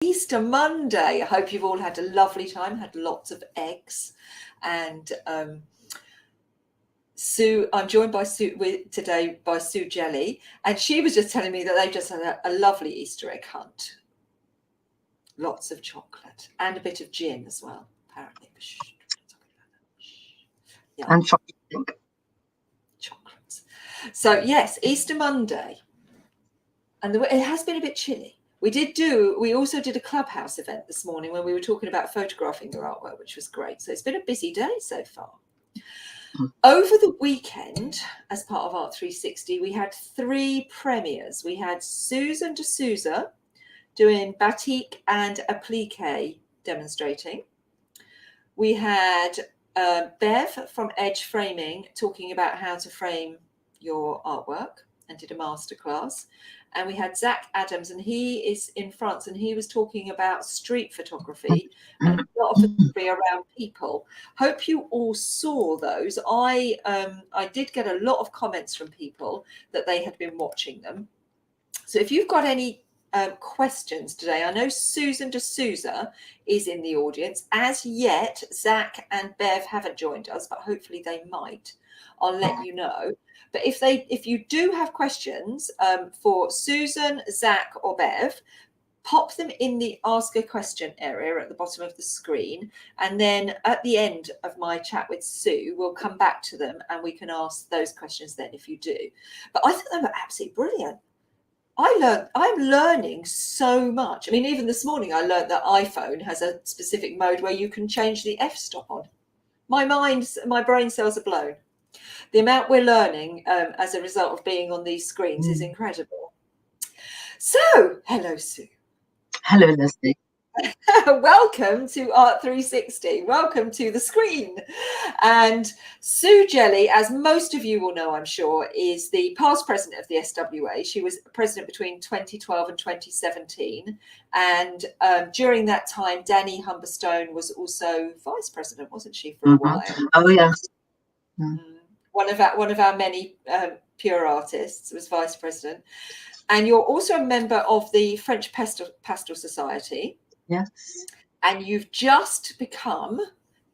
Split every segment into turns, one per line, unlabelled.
Easter Monday. I hope you've all had a lovely time, had lots of eggs. And Sue, I'm joined by Sue today by Sue Jelley, and she was just telling me that they've just had a lovely Easter egg hunt. Lots of chocolate and a bit of gin as well, apparently.
Yeah. And chocolate.
Chocolates. So yes, Easter Monday. And it has been a bit chilly. We also did a clubhouse event this morning when we were talking about photographing your artwork, which was great. So it's been a busy day so far. Over the weekend, as part of Art360, we had 3 premieres. We had Susan D'Souza doing batik and applique demonstrating. We had Bev from Edge Framing talking about how to frame your artwork and did a masterclass. And we had Zach Adams, and he is in France, and he was talking about street photography and a lot of photography around people. Hope you all saw those. I did get a lot of comments from people that they had been watching them. So if you've got any questions today, I know Susan D'Souza is in the audience. As yet, Zach and Bev haven't joined us, but hopefully they might. I'll let you know. But if you do have questions for Susan, Zach, or Bev, pop them in the Ask a Question area at the bottom of the screen. And then at the end of my chat with Sue, we'll come back to them and we can ask those questions then if you do. But I think they were absolutely brilliant. I'm learning so much. I mean, even this morning, I learned that iPhone has a specific mode where you can change the f-stop on. My brain cells are blown. The amount we're learning as a result of being on these screens is incredible. So, hello, Sue.
Hello, Lesley.
Welcome to Art360. Welcome to the screen. And Sue Jelley, as most of you will know, I'm sure, is the past president of the SWA. She was president between 2012 and 2017. And during that time, Danny Humberstone was also vice president, wasn't she, for a while?
Oh, yes.
One of our many pure artists was vice president. And you're also a member of the French Pastel Society.
Yes.
And you've just become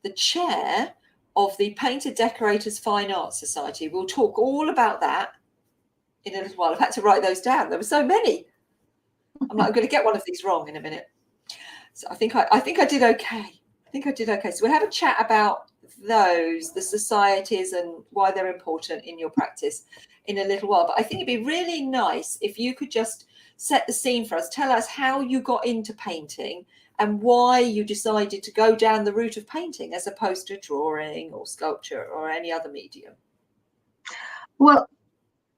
the chair of the Painter Decorators Fine Arts Society. We'll talk all about that in a little while. I've had to write those down. There were so many. I'm going to get one of these wrong in a minute. So I think I did okay. So we'll have a chat about those, the societies and why they're important in your practice in a little while. But I think it'd be really nice if you could just set the scene for us. Tell us how you got into painting and why you decided to go down the route of painting as opposed to drawing or sculpture or any other medium.
Well,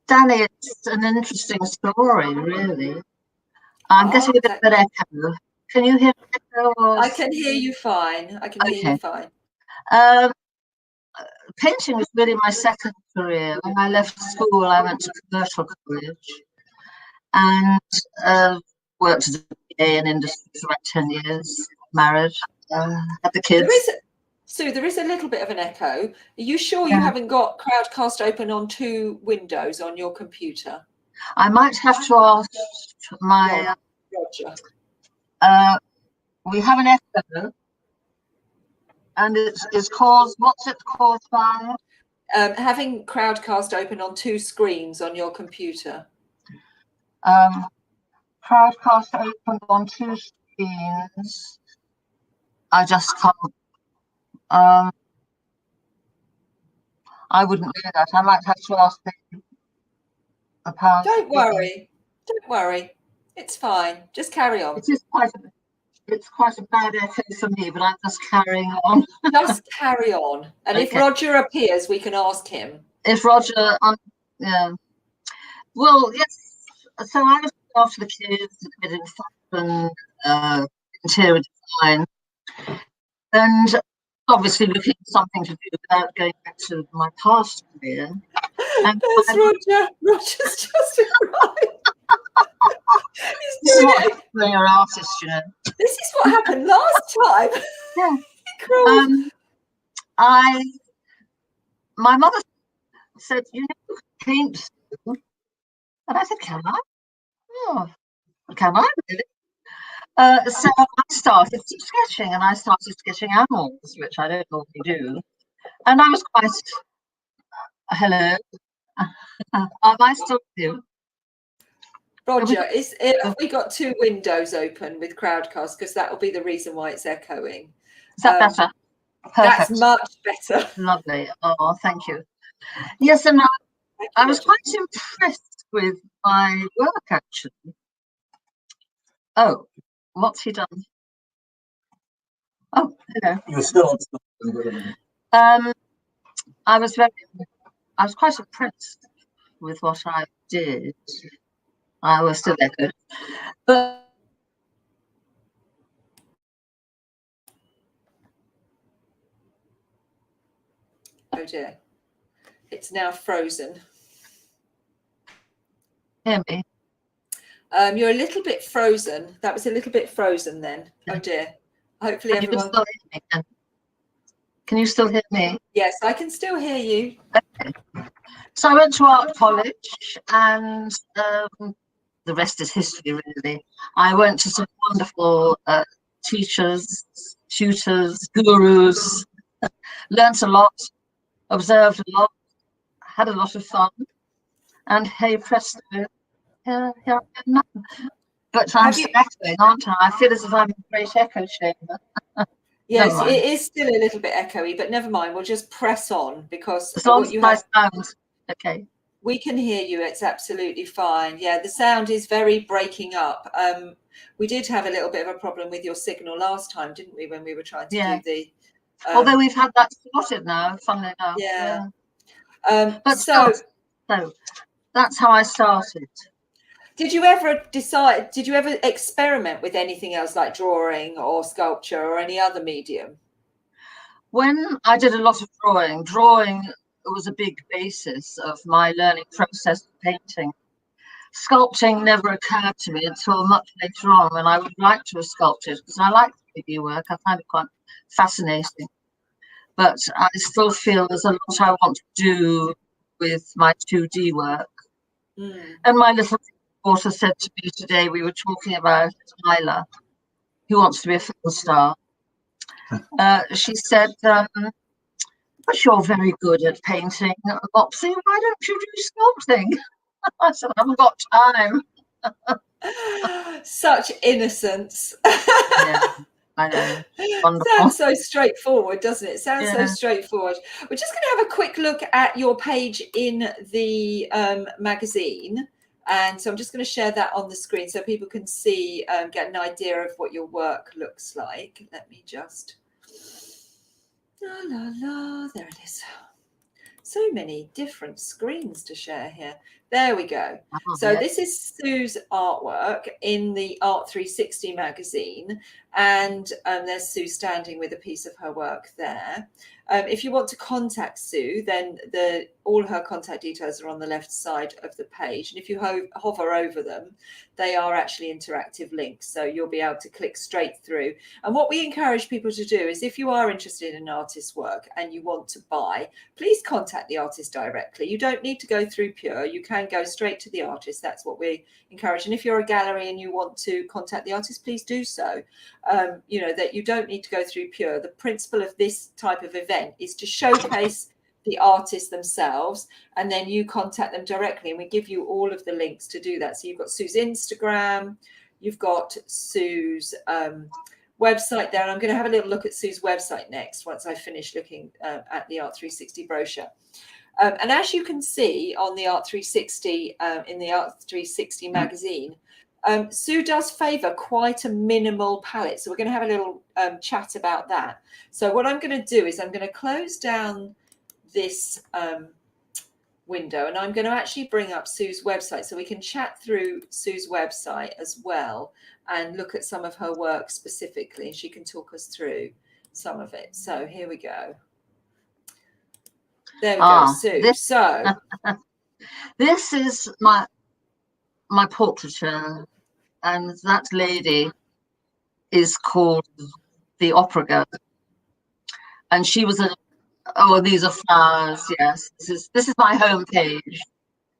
Danny, it's an interesting story, really. I'm getting a bit of an echo. Can you hear me?
I can hear you fine. Hear you fine.
Painting was really my second career. When I left school, I went to commercial college and worked as a PA in industry for about 10 years, married, had the kids.
Sue, there is a little bit of an echo. Are you sure you haven't got Crowdcast open on 2 windows on your computer?
I might have to ask my...
Roger.
We have an echo. And it's caused, what's it caused by?
Having Crowdcast open on 2 screens on your computer.
Crowdcast open on 2 screens. I just can't. I wouldn't do that. I might have to ask the power.
Don't worry. It's fine. Just carry on.
It's quite a bad echo for me, but I'm just carrying on.
Just carry on. And if Roger appears, we can ask him.
If Roger, yeah. Well, yes. So I was after the kids, a bit in fashion, interior design, and obviously looking for something to do without going back to my past career. And
there's Roger. Roger's just arrived.
This is what when you're an artist, you know.
This is what happened last time.
Yeah. My mother said, you know, paint. And I said, can I? Oh, can I really? So I started sketching, and I started sketching animals, which I don't normally do. And I was quite, hello, am I still with you?
Roger, have we got two windows open with Crowdcast? Because that will be the reason why it's echoing.
Is that better?
That's
Perfect.
much better.
Lovely. Oh, thank you. Yes, and I was quite impressed with my work, actually. Oh, what's he done? Oh, hello.
You're still
I was quite impressed with what I did. I was still echoed, but
Oh dear, it's now frozen.
hear me.
You're a little bit frozen. That was a little bit frozen then. Oh dear. Hopefully
Can
everyone.
you still hear me then? Can you still hear me?
Yes, I can still hear you.
Okay. So I went to art college, and the rest is history, really. I went to some wonderful teachers, tutors, gurus, learnt a lot, observed a lot, had a lot of fun, and hey presto, here I am now. But I'm still echoing, aren't I? I feel as if I'm in a great echo chamber.
Yes, it is still a little bit echoey, but never mind. We'll just press on because
as long as my sound, okay.
We can hear you. It's absolutely fine. Yeah, the sound is very breaking up. We did have a little bit of a problem with your signal last time, didn't we, when we were trying to do the...
Although we've had that sorted now, funnily enough.
Yeah.
But so that's how I started. Did you ever
experiment with anything else like drawing or sculpture or any other medium?
When I did a lot of drawing was a big basis of my learning process of painting. Sculpting never occurred to me until much later on, when I would like to have sculpted, because I like 3D work. I find it quite fascinating. But I still feel there's a lot I want to do with my 2D work. And my little daughter said to me today, we were talking about Tyler, who wants to be a film star. She said, but you're very good at painting, Mopsy. Why don't you do sculpting? I said, I haven't got time.
Such innocence.
Yeah, I know. Wonderful.
Sounds so straightforward, doesn't it? Sounds so straightforward. We're just going to have a quick look at your page in the magazine. And so I'm just going to share that on the screen so people can see, get an idea of what your work looks like. Let me just... La, la, la. There it is. So many different screens to share here. There we go. So this is Sue's artwork in the Art360 magazine. And there's Sue standing with a piece of her work there. If you want to contact Sue, then all her contact details are on the left side of the page. And if you hover over them, they are actually interactive links. So you'll be able to click straight through. And what we encourage people to do is, if you are interested in an artist's work and you want to buy, please contact the artist directly. You don't need to go through Pure. You can go straight to the artist. That's what we encourage. And if you're a gallery and you want to contact the artist, please do so. You know, that you don't need to go through Pure. The principle of this type of event is to showcase the artists themselves, and then you contact them directly, and we give you all of the links to do that. So you've got Sue's Instagram, you've got Sue's website there, and I'm going to have a little look at Sue's website next once I finish looking at the Art360 brochure. And as you can see on the Art360, in the Art360 magazine, Sue does favour quite a minimal palette. So we're going to have a little chat about that. So what I'm going to do is I'm going to close down this window, and I'm going to actually bring up Sue's website so we can chat through Sue's website as well and look at some of her work specifically. She can talk us through some of it. So here we go. There we go, Sue.
This is my portraiture, and that lady is called the Opera Girl, and she was these are flowers. Yes, this is my home page.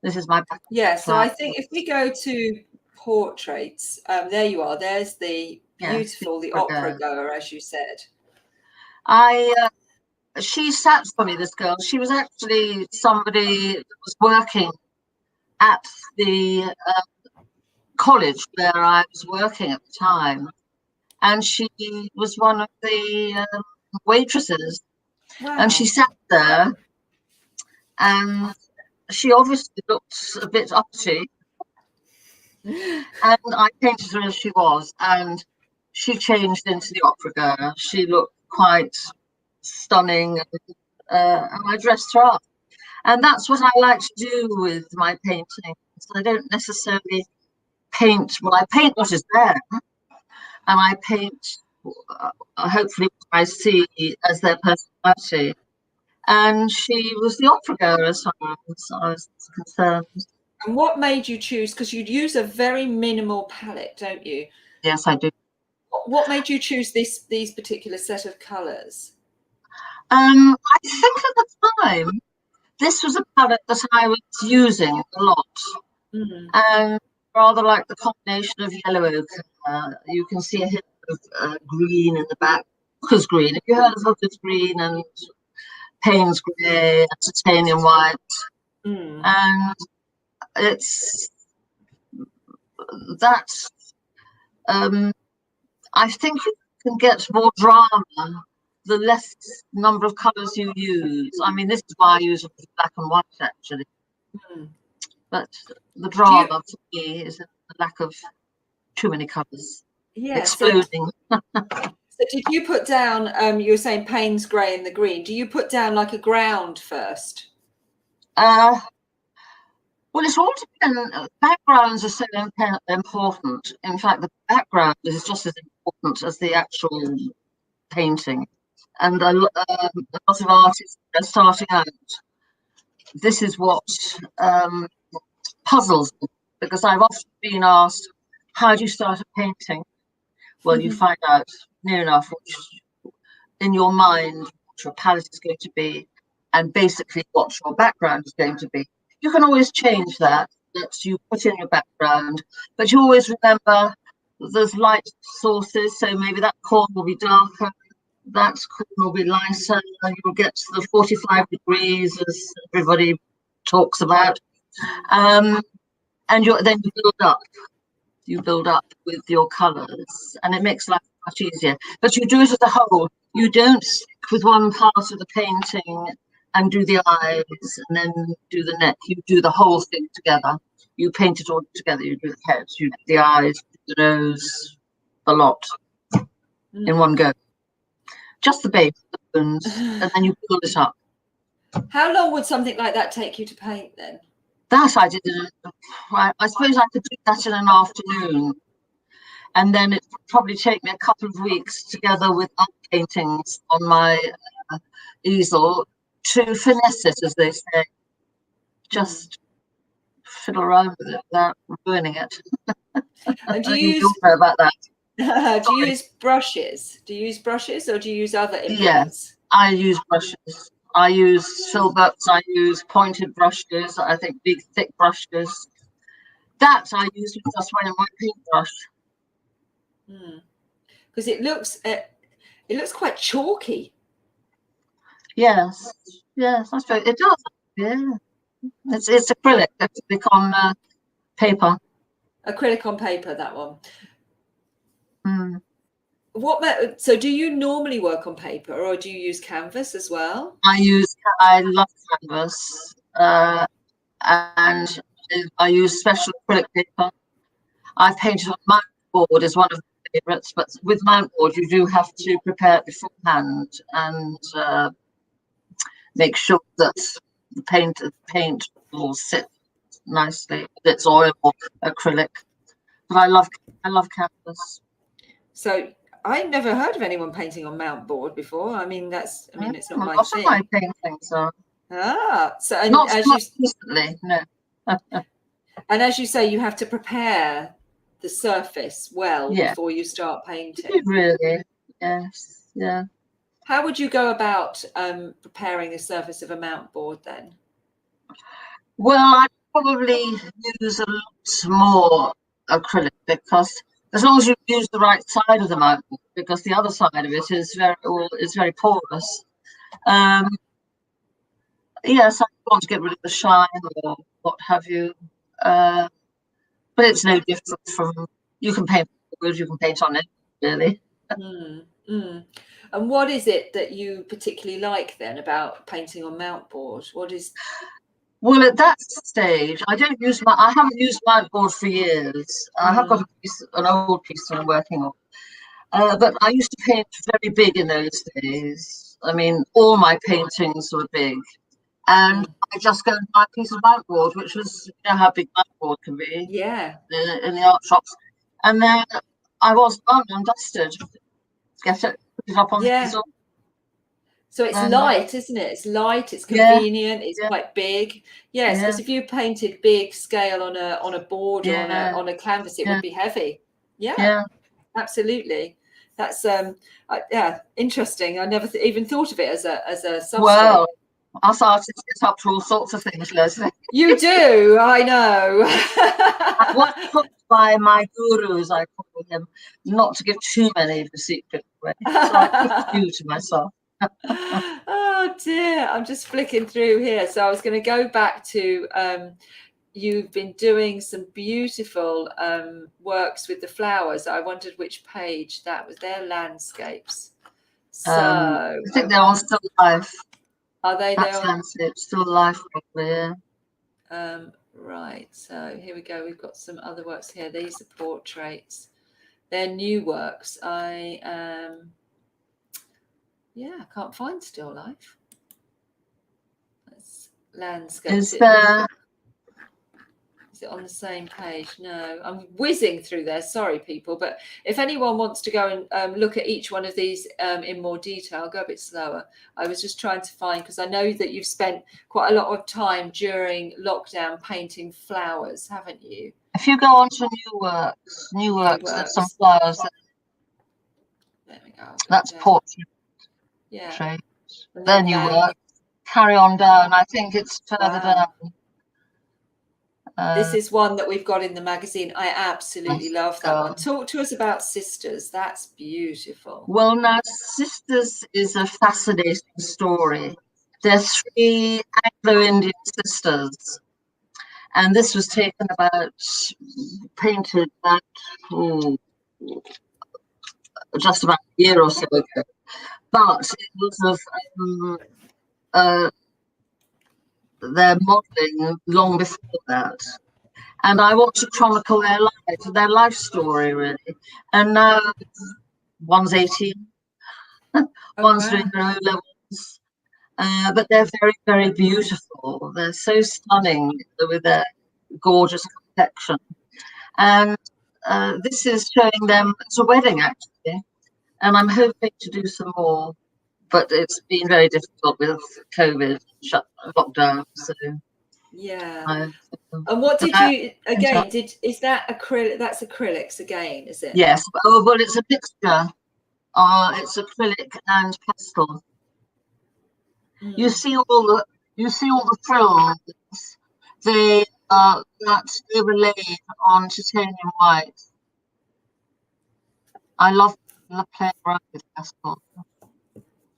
This is my
so I think if we go to portraits, there you are. There's the beautiful, the opera goer, as you said.
She sat for me, this girl. She was actually somebody that was working at the college where I was working at the time. And she was one of the waitresses.
Wow.
And she sat there, and she obviously looked a bit uppity. And I painted her as she was, and she changed into the opera girl. She looked quite stunning, and I dressed her up. And that's what I like to do with my paintings. I don't necessarily paint, well, I paint what is there, and I paint hopefully what I see as their personality. And she was the opera girl as far as I was concerned.
And what made you choose, because you'd use a very minimal palette, don't you?
Yes, I do.
What made you choose these particular set of colours?
I think at the time, this was a palette that I was using a lot. And rather like the combination of yellow ochre, you can see a hint of green in the back. Hooker's green. Have you heard of Hooker's green and Payne's grey, titanium white? And it's that I think you can get more drama the less number of colours you use. I mean, this is why I use black and white, actually. But the drama for me is in the lack of too many colours.
Yeah,
exploding.
So did you put down, you were saying Payne's grey and the green, do you put down like a ground first?
Well, it's all dependent. Backgrounds are so important. In fact, the background is just as important as the actual painting. And a lot of artists are starting out. This is what puzzles me, because I've often been asked, how do you start a painting? Well, you find out near enough in your mind what your palette is going to be, and basically what your background is going to be. You can always change that you put in your background, but you always remember there's light sources, so maybe that corner will be darker, that corner will be lighter, and you'll get to the 45 degrees, as everybody talks about. And then you build up. You build up with your colours, and it makes life much easier. But you do it as a whole. You don't stick with one part of the painting and do the eyes and then do the neck. You do the whole thing together. You paint it all together. You do the head, you do the eyes, the nose, the lot in one go. Just the base, the bones, and then you build it up.
How long would something like that take you to paint then?
That I did. I suppose I could do that in an afternoon, and then it would probably take me a couple of weeks together with other paintings on my easel to finesse it, as they say. Just fiddle around with it without ruining it.
And do you use
know about that?
do you use brushes? Do you use brushes, or do you use other implements?
Yes, I use brushes. I use filberts, I use pointed brushes, I think big thick brushes. That I use with just one in my paintbrush.
Because it looks quite chalky.
Yes, I suppose it does. Yeah, it's acrylic on paper.
Acrylic on paper, that one. So do you normally work on paper, or do you use canvas as well?
I love canvas, and I use special acrylic paper. I've painted on mount board is one of my favourites, but with mount board you do have to prepare it beforehand and make sure that the paint will sit nicely with its oil or acrylic. But I love canvas.
So I never heard of anyone painting on mount board before. I mean, it's not my thing.
My paintings are.
So and
not
as
recently, no.
And as you say, you have to prepare the surface well before you start painting.
Really, yes, yeah.
How would you go about preparing the surface of a mount board then?
Well, I'd probably use a lot more acrylic, because as long as you use the right side of the mount board, because the other side of it is very porous. Yes, I want to get rid of the shine or what have you, but it's no different from, you can paint wood, you can paint on it, really.
And what is it that you particularly like then about painting on mount board? What is?
Well, at that stage, I haven't used mount board for years. I have got an old piece that I'm working on. But I used to paint very big in those days. I mean, all my paintings were big. And I just go and buy a piece of mount board, which was, you know how big mount board can be.
Yeah.
In the art shops. And then I was done and dusted. Get it, put it up on the easel.
So it's light, isn't it? It's light, it's convenient, it's quite big. Yes, because if you painted big scale on a board or on a canvas, it would be heavy. Yeah. Absolutely. That's interesting. I never even thought of it as a substrate.
Well, us artists get up to all sorts of things, Lesley.
You do, I know.
I was taught by my gurus, I call them, not to give too many of the secrets away. So I keep a few to myself.
Oh dear, I'm just flicking through here. So I was going to go back to you've been doing some beautiful works with the flowers. I wondered which page that was. Their landscapes. So
I think they're all still alive.
Are they?
That's landscape, still alive, probably. Yeah.
Right. So here we go. We've got some other works here. These are portraits. They're new works. I can't find still life. That's landscape. Is it on the same page? No, I'm whizzing through there. Sorry, people. But if anyone wants to go and look at each one of these in more detail, I'll go a bit slower. I was just trying to find, because I know that you've spent quite a lot of time during lockdown painting flowers, haven't you?
If you go on to new works, there's some flowers.
There we go.
That's portrait.
Yeah.
Then new work. Carry on down. I think it's further down.
This is one that we've got in the magazine. I absolutely love that one. Talk to us about Sisters. That's beautiful.
Well, now, Sisters is a fascinating story. They're 3 Anglo-Indian sisters. And this was painted just about a year or so ago. But it was of their modelling long before that, and I want to chronicle their life story, really. And now one's 18, one's doing their own levels, but they're very, very beautiful. They're so stunning with their gorgeous complexion, and this is showing them as a wedding, actually, and I'm hoping to do some more. But it's been very difficult with COVID, lockdown. So
yeah. And what did you again? Is that acrylic? That's acrylics again, is it?
Yes. Oh well, it's a mixture. It's acrylic and pastel. You see all the frills. That's overlaid on titanium white. I love playing around with pastel.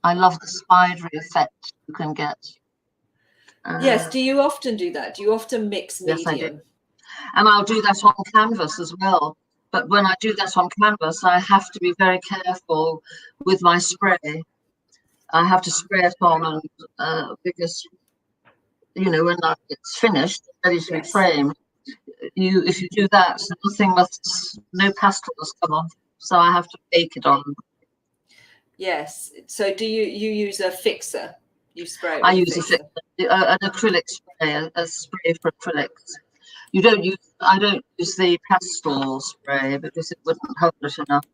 I love the spidery effect you can get.
Yes. Do you often do that? Do you often mix medium?
Yes, I do. And I'll do that on canvas as well. But when I do that on canvas, I have to be very careful with my spray. I have to spray it on, and because when it's finished, ready to be framed, if you do that, no pastel must come off. So I have to bake it on.
Yes. So do you use a fixer? You spray it with
I use a fixer, an acrylic spray, a spray for acrylics. I don't use the pastel spray because it wouldn't hold it enough.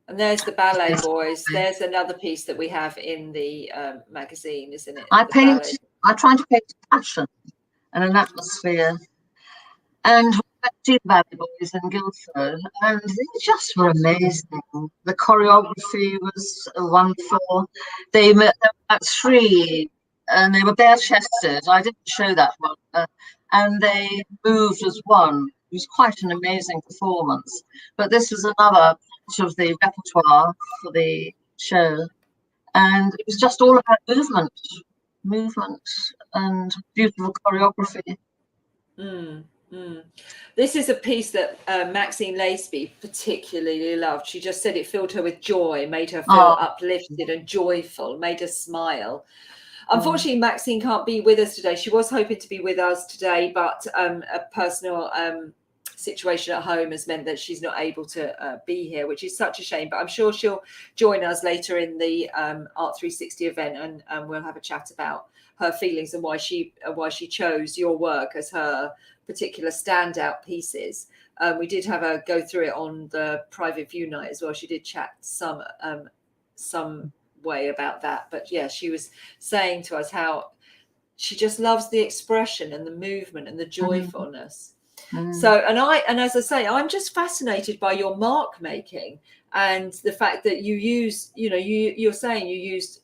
And there's the Ballet Boys. There's another piece that we have in the magazine, isn't it?
I try to paint passion and an atmosphere. And I did Ballet Boys in Guildford, and they just were amazing. The choreography was wonderful. They met about 3, and they were bare-chested. I didn't show that one, and they moved as one. was quite an amazing performance. But this was another part of the repertoire for the show. And it was just all about movement and beautiful choreography.
This is a piece that Maxine Laceby particularly loved. She just said it filled her with joy, made her feel uplifted and joyful, made her smile. Unfortunately, Maxine can't be with us today. She was hoping to be with us today, but a personal situation at home has meant that she's not able to be here, which is such a shame. But I'm sure she'll join us later in the Art360 event, and we'll have a chat about her feelings and why she chose your work as her particular standout pieces. We did have her go through it on the private view night as well. She did chat some way about that, but yeah, she was saying to us how she just loves the expression and the movement and the joyfulness. So, and as I say, I'm just fascinated by your mark making and the fact that you use, you're saying you used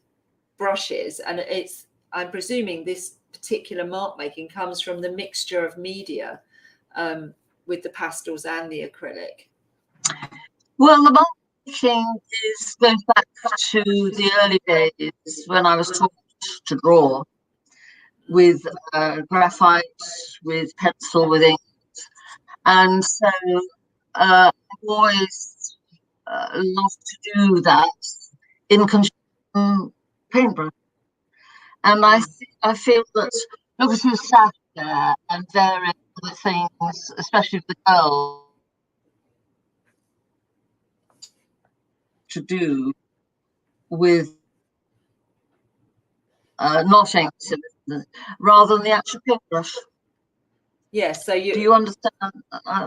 brushes, and I'm presuming this particular mark making comes from the mixture of media with the pastels and the acrylic.
Well, the mark making goes back to the early days when I was taught to draw with graphite, with pencil, with ink. And so I've always loved to do that in conjunction paintbrush. And I feel that because you sat there and various other things, especially for the girls, to do with not ink, rather than the actual paintbrush.
Yes. So
do you understand?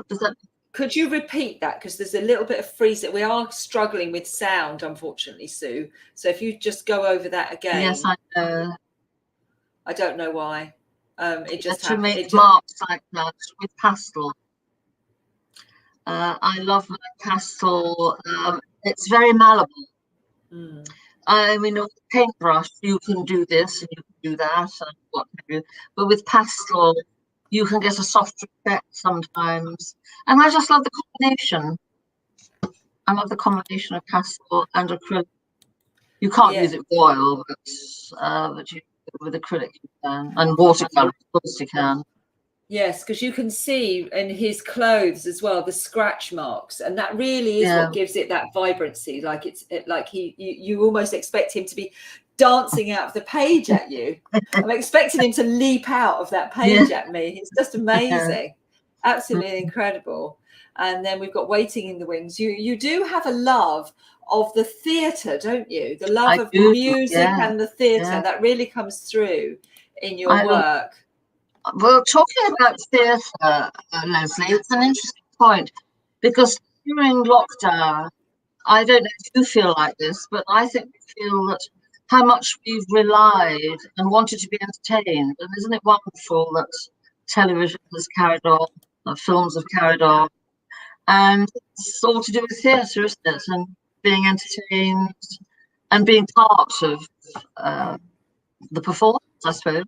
Does that?
Could you repeat that? Because there's a little bit of freeze. We are struggling with sound, unfortunately, Sue. So if you just go over that again.
Yes, I know.
I don't know why. It just
to make marks like that with pastel. I love my pastel. It's very malleable. I mean, with paintbrush, you can do this and you can do that and what have you. But with pastel, you can get a softer effect sometimes. And I just love the combination. I love the combination of pastel and acrylic. You can't use it with oil, but you, with acrylic you can, and watercolor, of course you can.
Yes, because you can see in his clothes as well the scratch marks, and that really is what gives it that vibrancy. Like you almost expect him to be dancing out of the page at you. I'm expecting him to leap out of that page at me. It's just amazing, absolutely incredible. And then we've got Waiting in the Wings. You do have a love of the theatre, don't you? The love of music and the theatre that really comes through in your work.
Well, talking about theatre, Lesley, it's an interesting point, because during lockdown, I don't know if you feel like this, but I think we feel that how much we've relied and wanted to be entertained. And isn't it wonderful that television has carried on, films have carried on, and it's all to do with theatre, isn't it? And being entertained and being part of the performance, I suppose.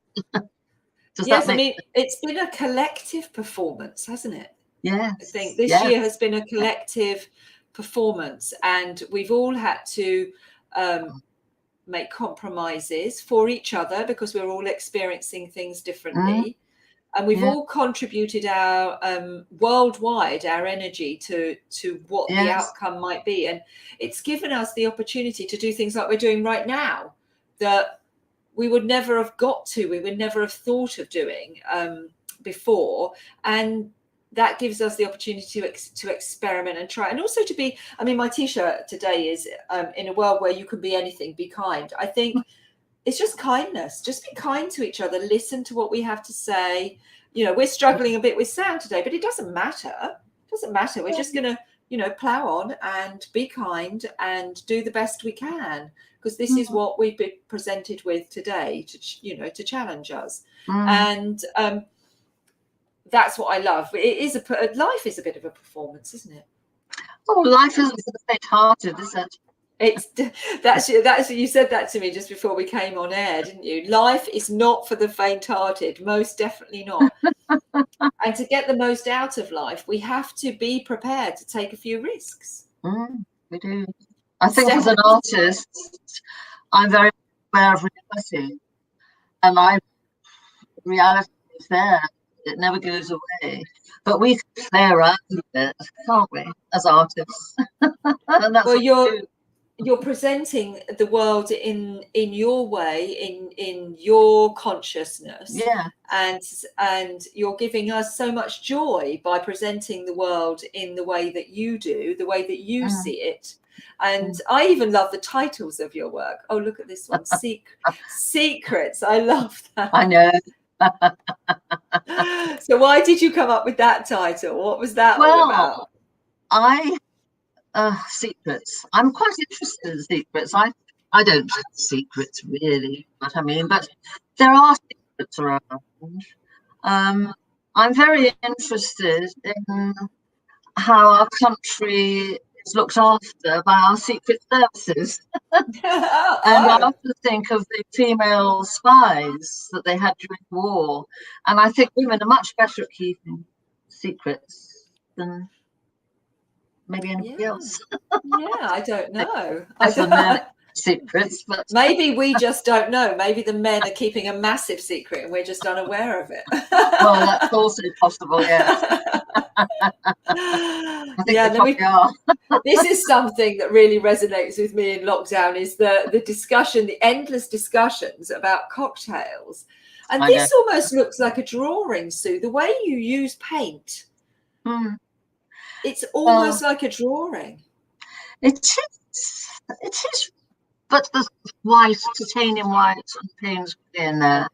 Yes, I mean, it's been a collective performance, hasn't it?
Yes.
I think this year has been a collective performance, and we've all had to make compromises for each other because we're all experiencing things differently. And we've all contributed our worldwide, our energy to what the outcome might be. And it's given us the opportunity to do things like we're doing right now that we would never have we would never have thought of doing before. And that gives us the opportunity to experiment and try. And also to be, I mean, my T-shirt today is in a world where you can be anything, be kind. I think it's just kindness. Just be kind to each other. Listen to what we have to say. You know, we're struggling a bit with sound today, but it doesn't matter. It doesn't matter. We're just going to, plow on and be kind and do the best we can, because this is what we've been presented with today to challenge us. And that's what I love. Life is a bit of a performance, isn't it?
Oh, life isn't for the faint-hearted, is it?
That's you said that to me just before we came on air, didn't you? Life is not for the faint-hearted, most definitely not. And to get the most out of life, we have to be prepared to take a few risks.
We do. I think as an artist, I'm very aware of reality, and reality is there. It never goes away. But we can play around with it, can't we, as artists? And that's
well, you're presenting the world in your way, in your consciousness.
Yeah.
And you're giving us so much joy by presenting the world in the way that you do, the way that you see it. And I even love the titles of your work. Oh, look at this one, Secrets. I love that.
I know.
So why did you come up with that title? What was that all about?
Secrets. I'm quite interested in secrets. I don't have secrets really, but I mean, but there are secrets around. I'm very interested in how our country is looked after by our secret services. And I often think of the female spies that they had during the war, and I think women are much better at keeping secrets than maybe anybody else.
I don't know.
I don't know secrets, but
maybe we just don't know. Maybe the men are keeping a massive secret and we're just unaware of it.
Well, that's also possible, yes. I think they probably are.
This is something that really resonates with me in lockdown, is the discussion, the endless discussions about cocktails. And this almost looks like a drawing, Sue, the way you use paint. It's almost like a drawing.
It is, but the white, titanium white and paint in there.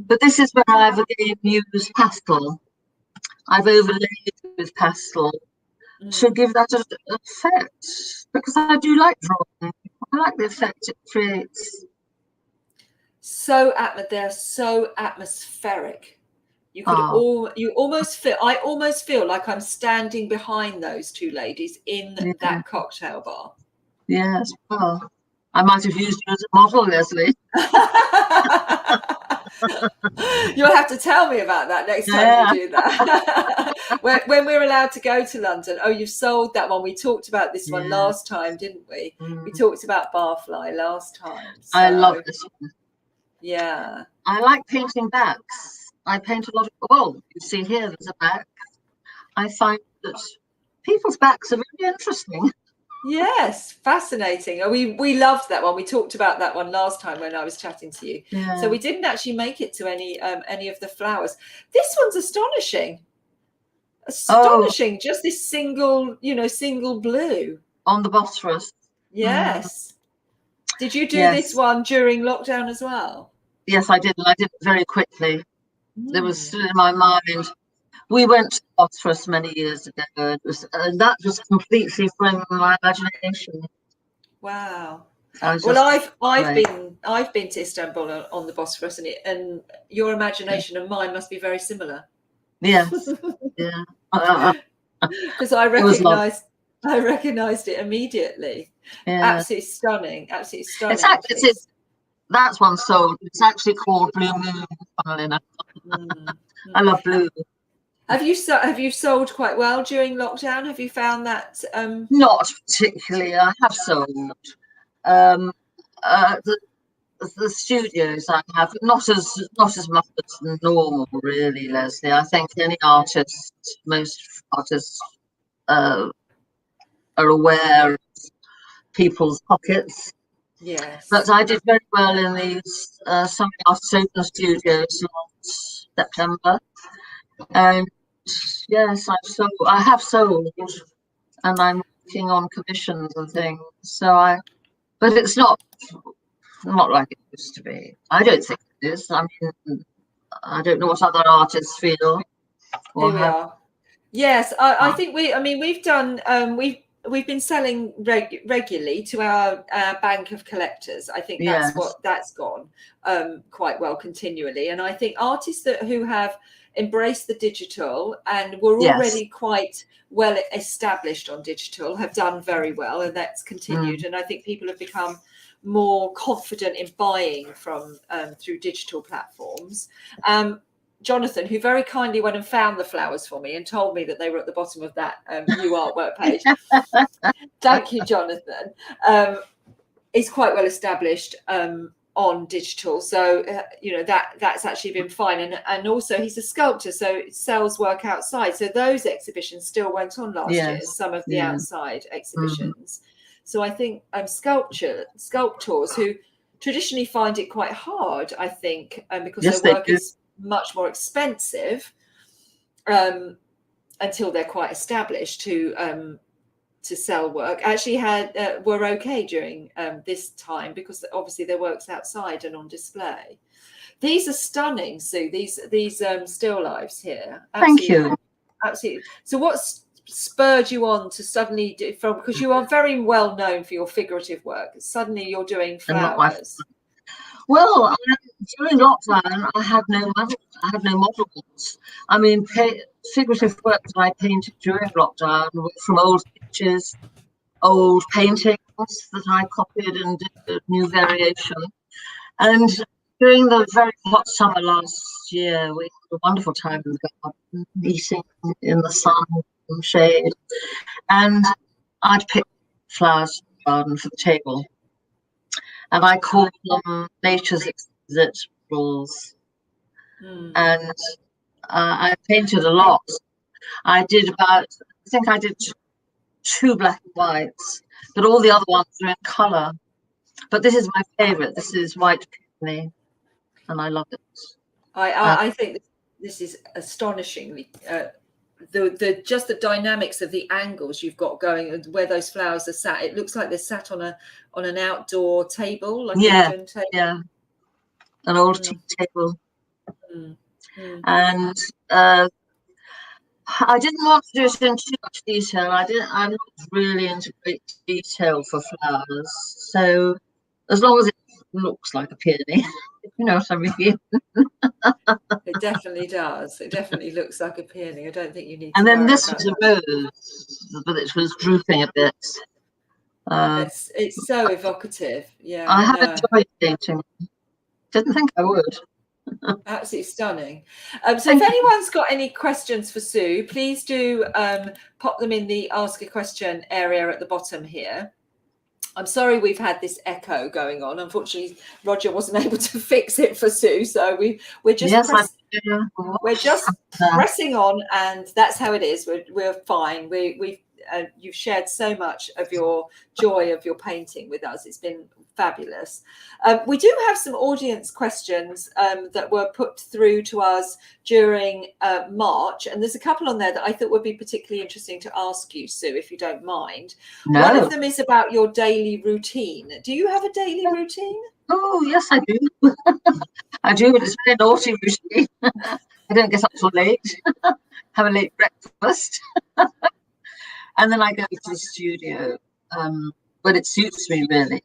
But this is where I've again used pastel. I've overlaid it with pastel to give that an effect, because I do like drawing. I like the effect it creates.
They're so atmospheric. You could I almost feel like I'm standing behind those two ladies in that cocktail bar.
Yes, well, I might have used you as a model, Lesley.
You'll have to tell me about that next time you do that. when we're allowed to go to London. Oh, you've sold that one. We talked about this one last time, didn't we? We talked about Barfly last time. So,
I love this one.
Yeah.
I like painting backs. I paint a lot of, you see here, there's a back. I find that people's backs are really interesting.
Yes, fascinating. We loved that one. We talked about that one last time when I was chatting to you. So we didn't actually make it to any of the flowers. This one's astonishing. Just this single blue
on the Bosphorus.
Yes. Did you do this one during lockdown as well?
Yes, I did. And I did it very quickly. It was still in my mind. We went to Bosphorus many years ago. That was completely from my imagination.
Wow. I've been to Istanbul on the Bosphorus, and your imagination and mine must be very similar.
Yes. Yeah.
Because I recognised it immediately. Yeah. Absolutely stunning. Absolutely stunning.
That's one sold. It's actually called Blue Moon, funnily enough. I love blue.
Have you sold quite well during lockdown? Have you found that?
Not particularly. I have sold. The studios I have, not as much as normal, really, Lesley. I think most artists are aware of people's pockets.
Yes.
But I did very well in these some artist open studios last September. And yes, I have sold, and I'm working on commissions and things. But it's not like it used to be. I don't think it is. I mean, I don't know what other artists feel.
Here we are. Yes, I think we've done we've been selling regularly to our bank of collectors. I think that's gone quite well continually. And I think artists who have embraced the digital and were already quite well established on digital, have done very well, and that's continued. And I think people have become more confident in buying from through digital platforms. Jonathan, who very kindly went and found the flowers for me and told me that they were at the bottom of that new artwork page. Thank you, Jonathan. Is quite well established on digital, so that's actually been fine. And also he's a sculptor, so it sells work outside. So those exhibitions still went on last year, some of the outside exhibitions. So I think sculptors who traditionally find it quite hard, I think, because their work is much more expensive until they're quite established to sell work, actually were okay during this time, because obviously their work's outside and on display. These are stunning, Sue, these still lifes here.
Absolutely. Thank you.
Absolutely. So what's spurred you on to suddenly do, because you are very well known for your figurative work, suddenly you're doing flowers?
Well, during lockdown, I had no models. I mean, figurative work that I painted during lockdown were from old pictures, old paintings that I copied and did a new variation. And during the very hot summer last year, we had a wonderful time in the garden, eating in the sun and shade. And I'd pick flowers from the garden for the table. And I called them Nature's Exquisite Rules. And I painted a lot. I did I think I did 2 black and whites, but all the other ones are in colour. But this is my favourite. This is white peony, and I love it.
I think this is astonishingly just the dynamics of the angles you've got going and where those flowers are sat. It looks like they're sat on an outdoor table, like a wooden table.
An old tea table. And I didn't want to do it in too much detail. I'm not really into great detail for flowers, so as long as it looks like a peony, you know what I mean.
It definitely does. It definitely looks like a peony. I don't think you need.
And then this was a rose, but it was drooping a bit.
It's so evocative. Yeah,
I have enjoyed painting. Didn't think I would.
Absolutely stunning. So if anyone's got any questions for Sue, please do pop them in the ask a question area at the bottom here. I'm sorry we've had this echo going on. Unfortunately, Roger wasn't able to fix it for Sue, so we're just pressing on, and that's how it is. We're fine. You've shared so much of your joy of your painting with us. It's been fabulous. We do have some audience questions that were put through to us during March, and there's a couple on there that I thought would be particularly interesting to ask you, Sue, if you don't mind. No. One of them is about your daily routine. Do you have a daily routine?
Oh, yes, I do. I do, but it's a very naughty routine. I don't get up till late, have a late breakfast, and then I go to the studio when it suits me, really.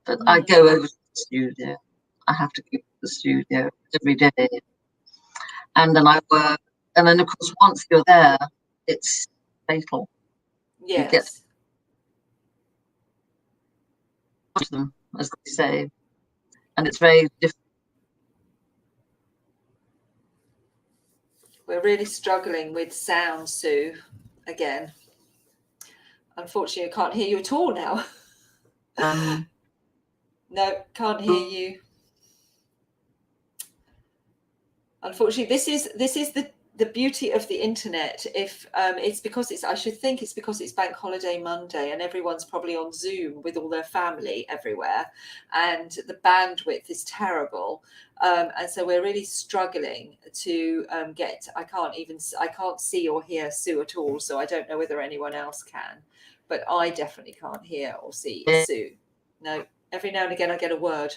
But I go over to the studio. I have to go to the studio every day. And then I work. And then, of course, once you're there, it's fatal.
Yes.
You get to them, as they say. And it's very difficult.
We're really struggling with sound, Sue, again. Unfortunately, I can't hear you at all now. No, can't hear you. Unfortunately, this is the beauty of the internet. If it's because I should think it's because it's Bank Holiday Monday and everyone's probably on Zoom with all their family everywhere, and the bandwidth is terrible, and so we're really struggling to get. I can't see or hear Sue at all, so I don't know whether anyone else can, but I definitely can't hear or see Sue. No. Every now and again I get a word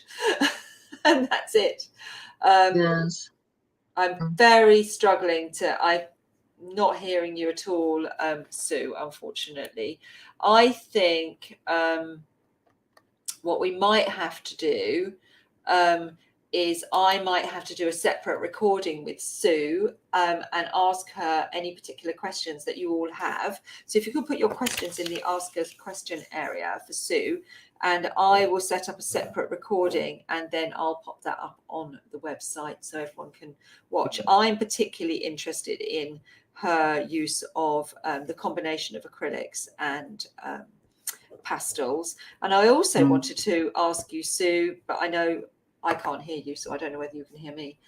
and that's it.
Yes.
I'm very struggling I'm not hearing you at all, Sue, unfortunately. I think what we might have to do is I might have to do a separate recording with Sue and ask her any particular questions that you all have. So if you could put your questions in the Ask Us question area for Sue, and I will set up a separate recording, and then I'll pop that up on the website so everyone can watch. I'm particularly interested in her use of the combination of acrylics and pastels. And I also wanted to ask you, Sue, but I know I can't hear you, so I don't know whether you can hear me.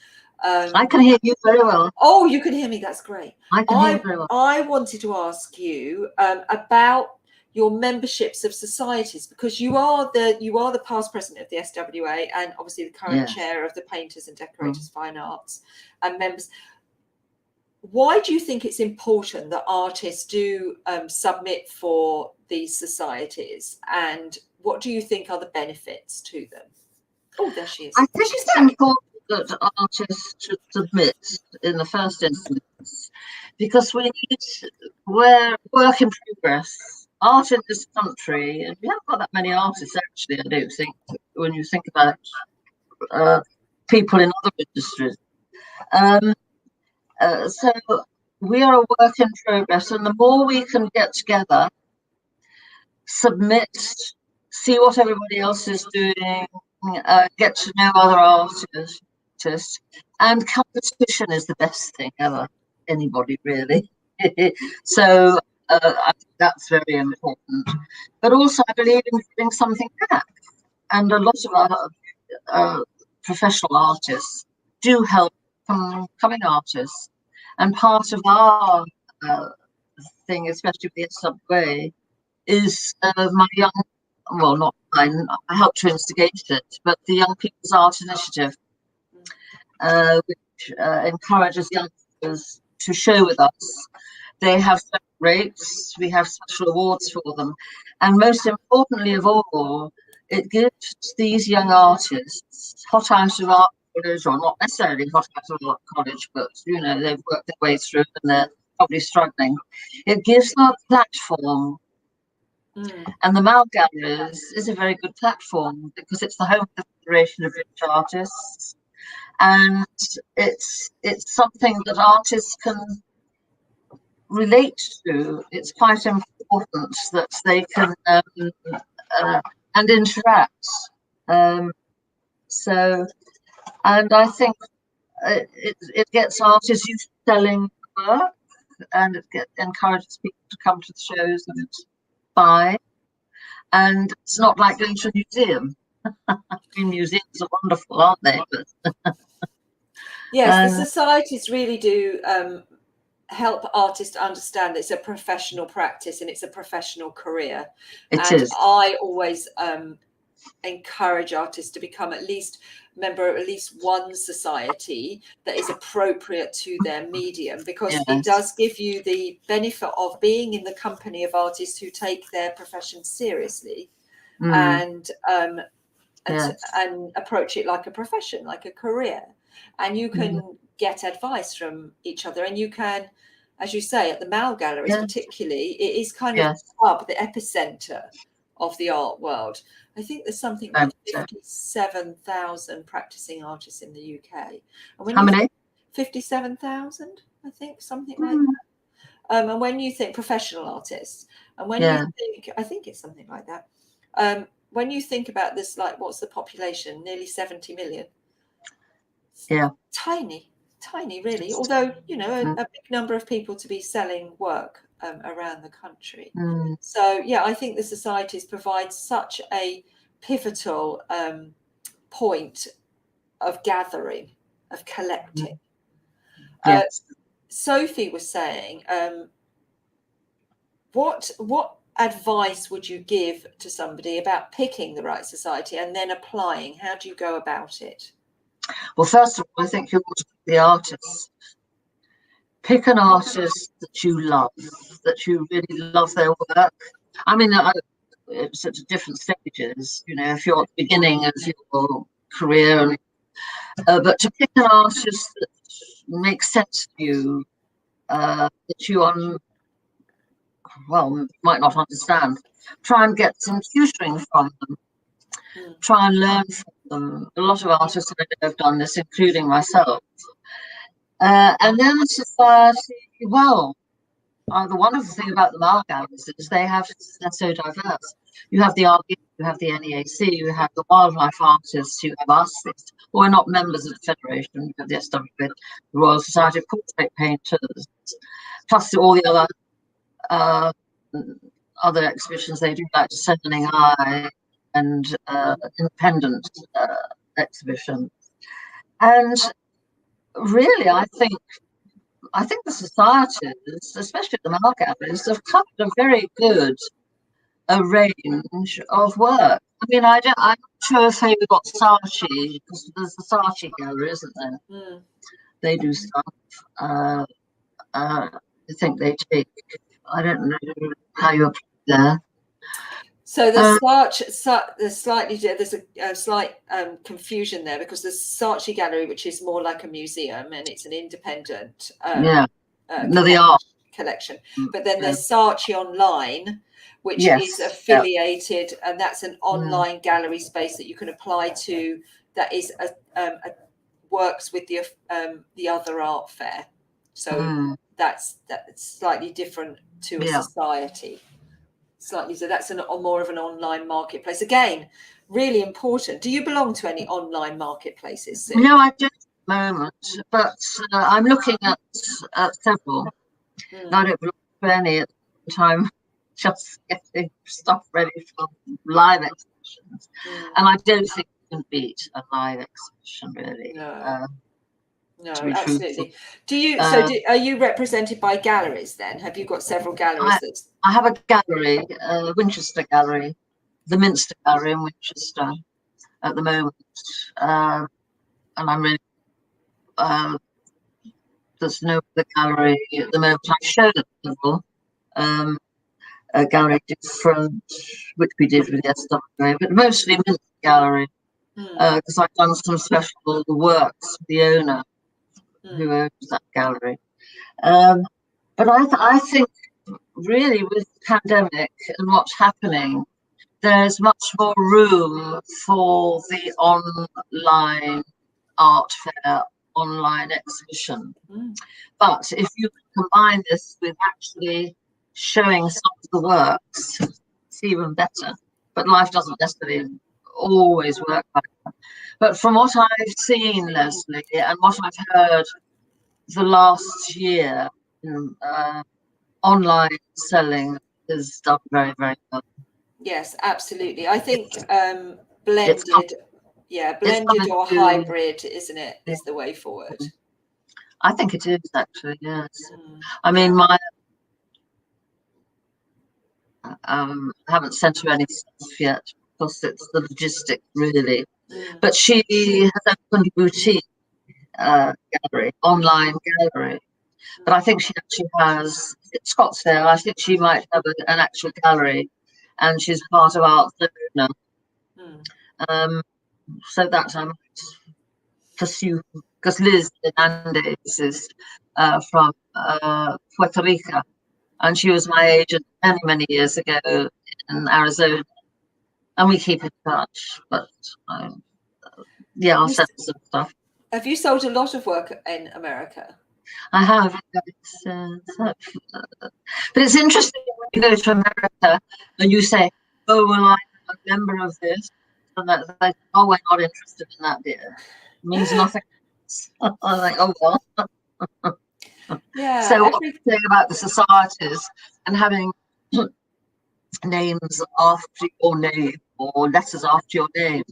I can hear you very well.
Oh, you can hear me. That's great.
I can hear you very well.
I wanted to ask you about your memberships of societies, because you are the past president of the SWA and obviously the current chair of the Painters and Decorators Fine Arts and members. Why do you think it's important that artists do submit for these societies, and what do you think are the benefits to them? Oh, there she is.
I think it's important that artists should submit in the first instance, because we need work in progress. Art in this country, and we haven't got that many artists actually, I don't think, when you think about people in other industries. So we are a work in progress, and the more we can get together, submit, see what everybody else is doing, get to know other artists, and competition is the best thing ever, anybody really. So I think that's very important. But also I believe in giving something back, and a lot of our professional artists do help coming artists, and part of our thing, especially with the SWA, is my young, well, not mine, I helped to instigate it, but the Young People's Art Initiative, which encourages youngsters to show with us. They have special rates, we have special awards for them, and most importantly of all, it gives these young artists hot out of art college, or not necessarily hot out of art college, but you know, they've worked their way through and they're probably struggling. It gives them a platform. And the Mal Gallery is a very good platform, because it's the home of the Federation of British Artists, and it's something that artists can relate to. It's quite important that they can and interact. So, and I think it gets artists used to selling work, and it encourages people to come to the shows and buy. And it's not like going to a museum. I mean, museums are wonderful, aren't they?
Yes, the societies really do help artists understand it's a professional practice and it's a professional career.
It is.
I always encourage artists to become at least member of at least one society that is appropriate to their medium, because it does give you the benefit of being in the company of artists who take their profession seriously and approach it like a profession, like a career, and you can get advice from each other, and you can, as you say, at the Mal Galleries particularly, it is kind of the hub, the epicenter of the art world. I think there's something like 57,000 practicing artists in the UK. And
how many?
57,000, I think, something like that. And when you think professional artists, and when you think, I think it's something like that. When you think about this, like, what's the population? Nearly 70 million.
Yeah.
Tiny, really. Although, you know, a big number of people to be selling work around the country. So, yeah, I think the societies provide such a pivotal point of gathering, of collecting. Sophie was saying, what advice would you give to somebody about picking the right society and then applying? How do you go about it?
Well, first of all, I think you want to pick the artist. Pick an artist that you love, that you really love their work. I mean, it's at different stages, you know, if you're at the beginning of your career, but to pick an artist that makes sense to you, that you might not understand. Try and get some tutoring from them. Try and learn from them. A lot of artists have done this, including myself. And then society, well, the wonderful thing about the art galleries is they're so diverse. You have the art, you have the NEAC, you have the wildlife artists, you have us, who are not members of the Federation, you have the SWA, the Royal Society of Portrait Painters, plus all the other exhibitions they do, like Discerning Eye and independent exhibitions. And really, I think the societies, especially the art galleries, have covered a very good range of work. I mean, I'm not sure if they've got Saatchi, because there's the Saatchi Gallery, isn't there?
Mm.
They do stuff. I think they take. I don't know how you apply there.
So there's a slight confusion there, because there's Saatchi Gallery, which is more like a museum, and it's an independent collection. But then there's Saatchi Online, which is affiliated, and that's an online gallery space that you can apply to. That is works with the other art fair. So that's slightly different to a society. Slightly, so that's more of an online marketplace. Again, really important. Do you belong to any online marketplaces, Sue?
No, I don't at the moment, but I'm looking at several. I don't belong to any at the time. Just getting stuff ready for live exhibitions, and I don't think you can beat a live exhibition, really.
No, absolutely. Do you? Are you represented by galleries then? Have you got several galleries?
I have a gallery, Winchester Gallery, the Minster Gallery in Winchester at the moment, and I'm really there's no other gallery at the moment. I showed at several. A gallery different, which we did with the SWA, but mostly Minster Gallery, because I've done some special works for the owner who owns that gallery. But I think really with the pandemic and what's happening, there's much more room for the online art fair, online exhibition. But if you combine this with actually showing some of the works, it's even better. But life doesn't necessarily always work like that. But from what I've seen, Lesley, and what I've heard the last year, online selling is done very, very well.
Yes, absolutely. I think blended or hybrid, isn't it, is the way forward.
I think it is, actually, yes. I mean, I haven't sent her any stuff yet, because it's the logistics, really. But she has opened a boutique gallery, online gallery. But I think she actually has, it's Scottsdale, I think she might have an actual gallery, and she's part of Art360. So that I might pursue, because Liz Hernandez is from Puerto Rico, and she was my agent many, many years ago in Arizona, and we keep in touch. But I'll send some stuff.
Have you sold a lot of work in America?
I have. But it's interesting when you go to America and you say, "Oh, well, I'm a member of this," and they, "Oh, we're not interested in that, dear." It means nothing. I'm like, "Oh well."
Yeah.
So what we say about the societies and having names after your name or letters after your name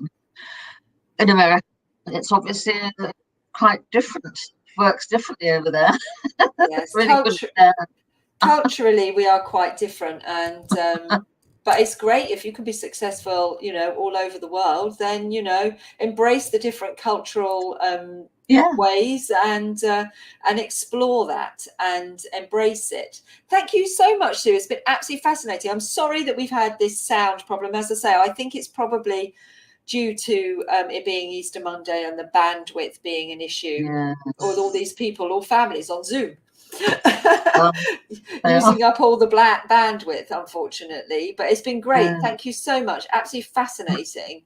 in America, it's obviously quite different. Works differently over there.
Yes,
really
culturally we are quite different, and but it's great if you can be successful, all over the world. Then embrace the different cultural ways and explore that and embrace it. Thank you so much, Sue. It's been absolutely fascinating. I'm sorry that we've had this sound problem. As I say, I think it's probably due to it being Easter Monday and the bandwidth being an issue, with all these people, all families on Zoom, using up all the bandwidth, unfortunately. But it's been great. Thank you so much. Absolutely fascinating.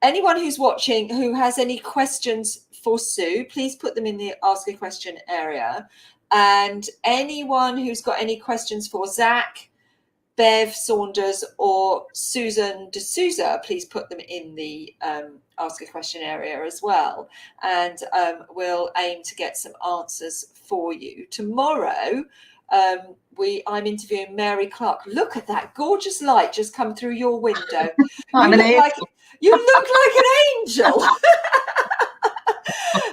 anyone who's watching who has any questions for Sue, please put them in the ask a question area. And anyone who's got any questions for Zach, Bev Saunders, or Susan D'Souza, please put them in the ask a question area as well. And we'll aim to get some answers for you. Tomorrow, I'm interviewing Mary Clark. Look at that gorgeous light just come through your window. You look like an angel.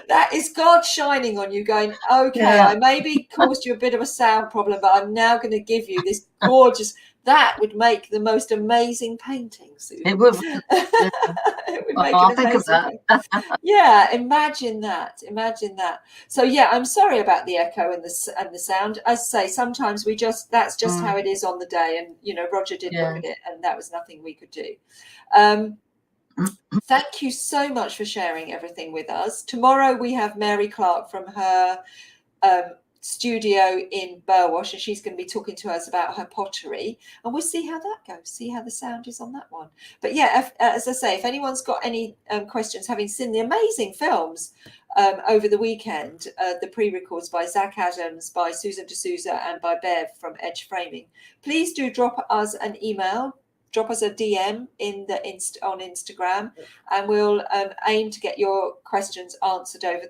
That is God shining on you, going, okay, yeah. I maybe caused you a bit of a sound problem, but I'm now going to give you this gorgeous, that would make the most amazing painting, Susan.
It would.
It would make an amazing painting. Yeah, imagine that. So yeah, I'm sorry about the echo and the sound. As I say, sometimes that's just how it is on the day. And, you know, Roger did look at it and that was nothing we could do. Thank you so much for sharing everything with us. Tomorrow we have Mary Clark from her studio in Burwash, and she's going to be talking to us about her pottery, and we'll see how that goes, see how the sound is on that one. But yeah, as I say, if anyone's got any questions, having seen the amazing films over the weekend, the pre-records by Zach Adams, by Susan D'Souza, and by Bev from Edge Framing, please do drop us an email. Drop us a DM on Instagram, and we'll aim to get your questions answered over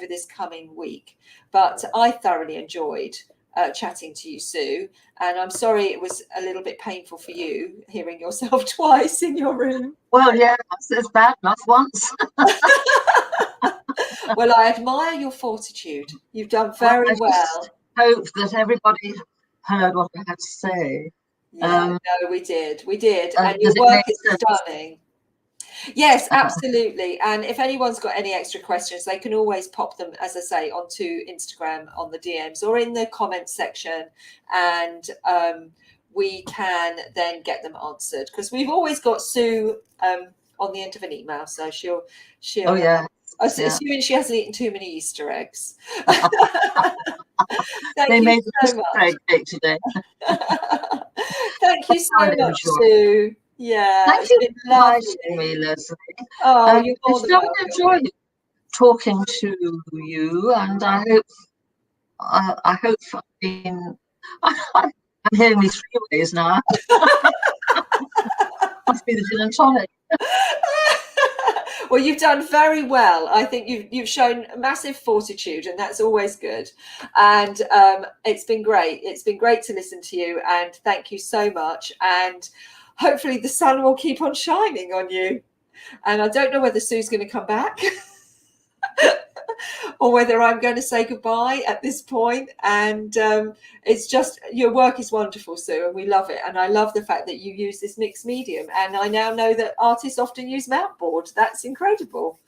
this coming week. But I thoroughly enjoyed chatting to you, Sue, and I'm sorry it was a little bit painful for you hearing yourself twice in your room.
Well, yeah, it's bad enough once.
Well, I admire your fortitude. You've done very well.
I hope that everybody heard what I had to say.
Yeah, no, we did, and your work is stunning. Yes, absolutely. And if anyone's got any extra questions, they can always pop them, as I say, onto Instagram on the DMs or in the comments section, and we can then get them answered, because we've always got Sue on the end of an email, so she'll
oh yeah,
assuming she hasn't eaten too many Easter eggs.
They made so much today.
Thank you so much, Sue. Yeah,
thank you for inviting me, Lesley.
Oh, you're more than welcome.
I've enjoyed talking to you, and I hope I'm hearing me 3 ways now. Must be the gin and tonic.
Well, you've done very well. I think you've shown massive fortitude, and that's always good. And it's been great. It's been great to listen to you, and thank you so much. And hopefully the sun will keep on shining on you. And I don't know whether Sue's going to come back or whether I'm going to say goodbye at this point. And it's just, your work is wonderful, Sue, and we love it. And I love the fact that you use this mixed medium. And I now know that artists often use mount board. That's incredible.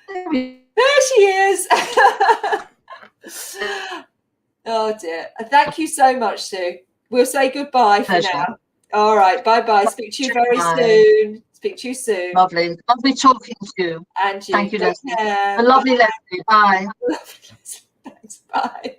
There she is. Oh dear. Thank you so much, Sue. We'll say goodbye for now. All right. Bye-bye. Speak to you very soon. Speak to you soon.
Lovely. Lovely talking to you.
And you.
Thank you, Lesley. A lovely Lesley. Bye.
Thanks. Bye.